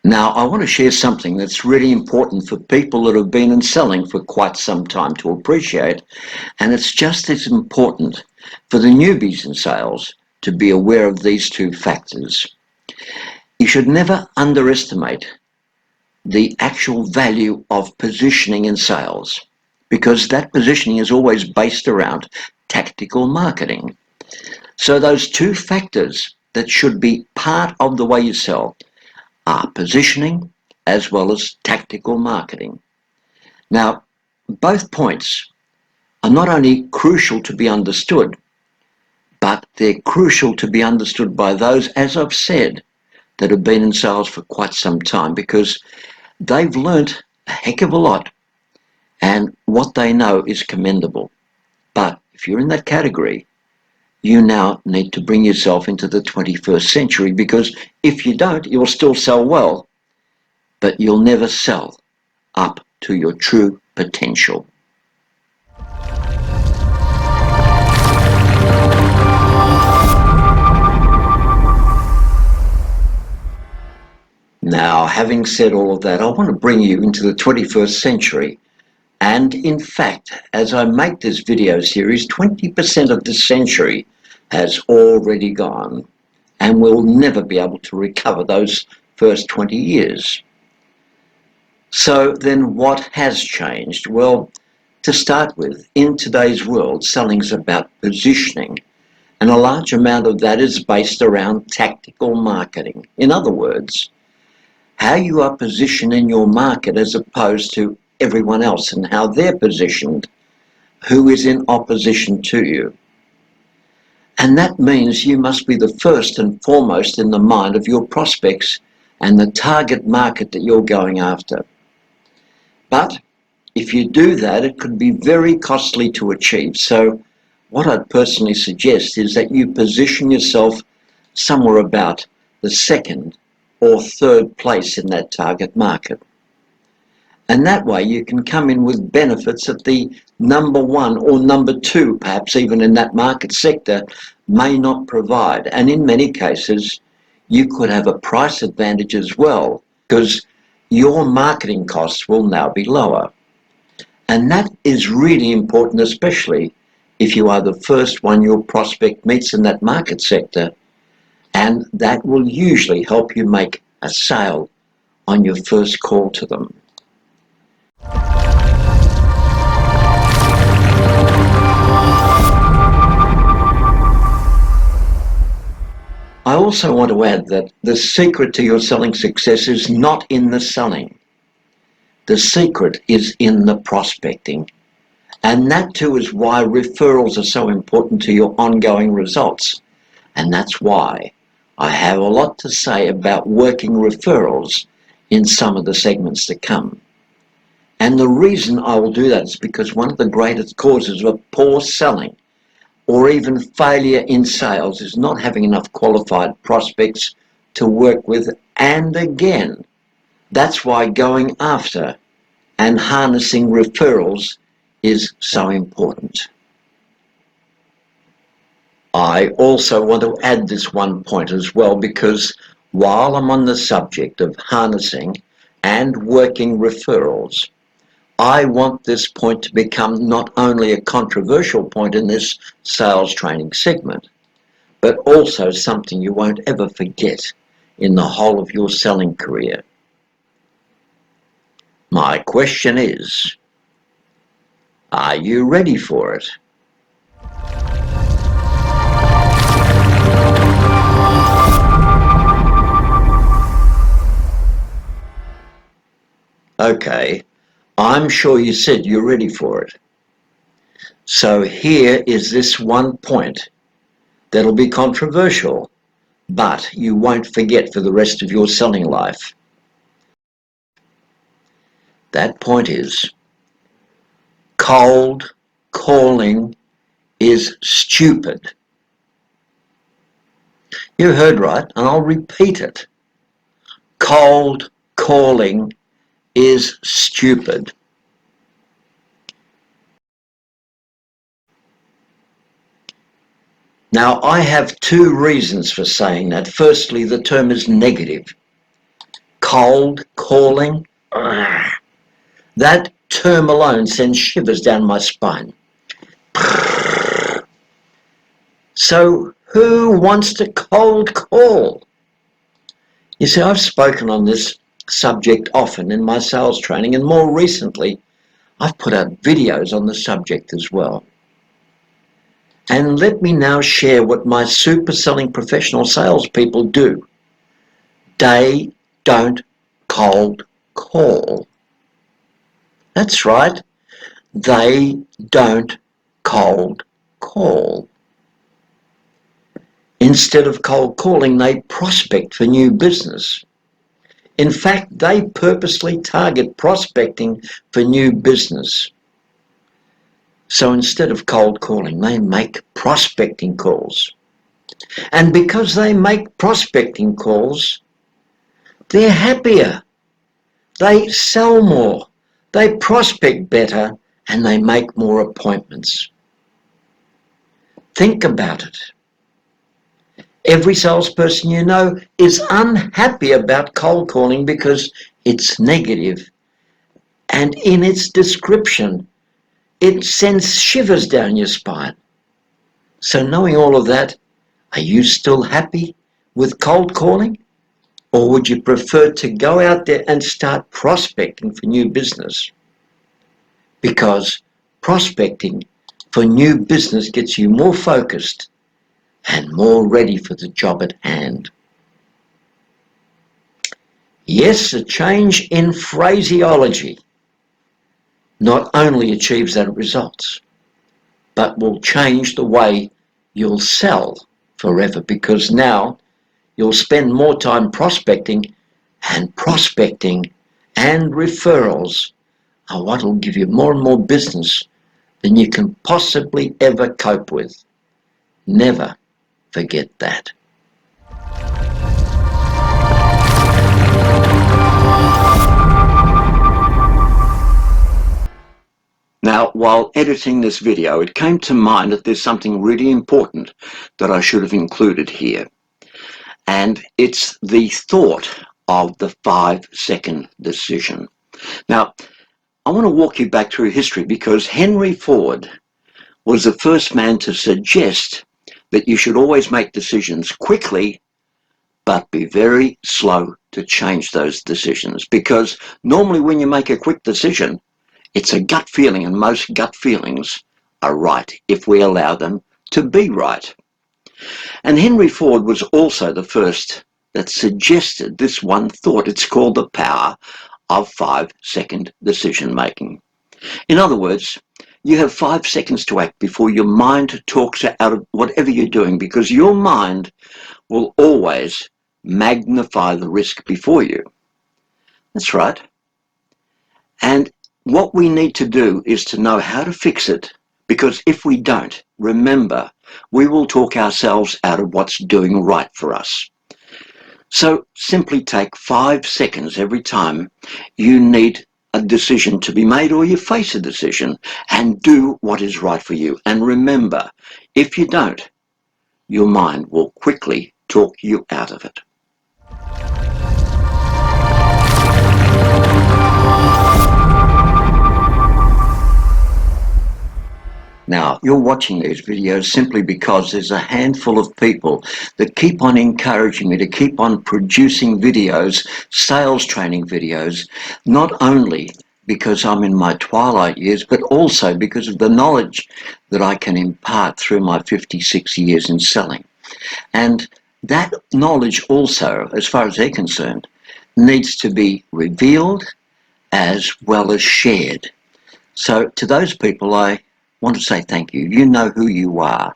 Now, I want to share something that's really important for people that have been in selling for quite some time to appreciate, and it's just as important for the newbies in sales to be aware of these two factors. You should never underestimate the actual value of positioning in sales, because that positioning is always based around tactical marketing. So those two factors that should be part of the way you sell are positioning as well as tactical marketing. Now, both points are not only crucial to be understood, but they're crucial to be understood by those, as I've said, that have been in sales for quite some time, because they've learnt a heck of a lot and what they know is commendable. But if you're in that category, you now need to bring yourself into the 21st century, because if you don't, you'll still sell well, but you'll never sell up to your true potential. Now, having said all of that, I want to bring you into the 21st century. And in fact, as I make this video series, 20% of this century has already gone, and we'll never be able to recover those first 20 years. So then what has changed? Well, to start with, in today's world, selling's about positioning, and a large amount of that is based around tactical marketing. In other words, how you are positioned in your market as opposed to everyone else, and how they're positioned, who is in opposition to you. And that means you must be the first and foremost in the mind of your prospects and the target market that you're going after. But if you do that, it could be very costly to achieve. So what I'd personally suggest is that you position yourself somewhere about the second or third place in that target market. And that way you can come in with benefits that the number one or number two, perhaps even in that market sector, may not provide. And in many cases, you could have a price advantage as well, because your marketing costs will now be lower. And that is really important, especially if you are the first one your prospect meets in that market sector, and that will usually help you make a sale on your first call to them. I also want to add that the secret to your selling success is not in the selling. The secret is in the prospecting. And that too is why referrals are so important to your ongoing results. And that's why I have a lot to say about working referrals in some of the segments to come. And the reason I will do that is because one of the greatest causes of poor selling or even failure in sales is not having enough qualified prospects to work with. And again, that's why going after and harnessing referrals is so important. I also want to add this one point as well, because while I'm on the subject of harnessing and working referrals, I want this point to become not only a controversial point in this sales training segment, but also something you won't ever forget in the whole of your selling career. My question is, are you ready for it? Okay, I'm sure you said you're ready for it. So here is this one point that'll be controversial, but you won't forget for the rest of your selling life. That point is, cold calling is stupid. You heard right, and I'll repeat it. Cold calling is stupid. Now, I have two reasons for saying that. Firstly, the term is negative. Cold calling. That term alone sends shivers down my spine. So who wants to cold call? You see, I've spoken on this subject often in my sales training, and more recently, I've put out videos on the subject as well. And let me now share what my super selling professional salespeople do. They don't cold call. That's right. They don't cold call. Instead of cold calling, they prospect for new business. In fact, they purposely target prospecting for new business. So instead of cold calling, they make prospecting calls. And because they make prospecting calls, they're happier. They sell more. They prospect better, and they make more appointments. Think about it. Every salesperson you know is unhappy about cold calling because it's negative. And in its description, it sends shivers down your spine. So knowing all of that, are you still happy with cold calling? Or would you prefer to go out there and start prospecting for new business? Because prospecting for new business gets you more focused and more ready for the job at hand. Yes, a change in phraseology not only achieves that results, but will change the way you'll sell forever, because now you'll spend more time prospecting, and referrals are what will give you more and more business than you can possibly ever cope with. Never forget that. Now, while editing this video, it came to mind that there's something really important that I should have included here. And it's the thought of the 5-second decision. Now, I want to walk you back through history, because Henry Ford was the first man to suggest that you should always make decisions quickly, but be very slow to change those decisions. Because normally when you make a quick decision, it's a gut feeling, and most gut feelings are right if we allow them to be right. And Henry Ford was also the first that suggested this one thought. It's called the power of 5-second decision making. In other words, you have 5 seconds to act before your mind talks out of whatever you're doing, because your mind will always magnify the risk before you. That's right. And what we need to do is to know how to fix it, because if we don't, remember, we will talk ourselves out of what's doing right for us. So simply take 5 seconds every time you need a decision to be made, or you face a decision, and do what is right for you. And remember, if you don't, your mind will quickly talk you out of it. Now, you're watching these videos simply because there's a handful of people that keep on encouraging me to keep on producing videos, sales training videos, not only because I'm in my twilight years, but also because of the knowledge that I can impart through my 56 years in selling. And that knowledge also, as far as they're concerned, needs to be revealed as well as shared. So to those people, I want to say thank you. You know who you are.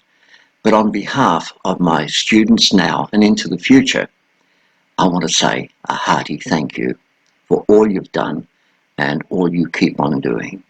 But on behalf of my students now and into the future, I want to say a hearty thank you for all you've done and all you keep on doing.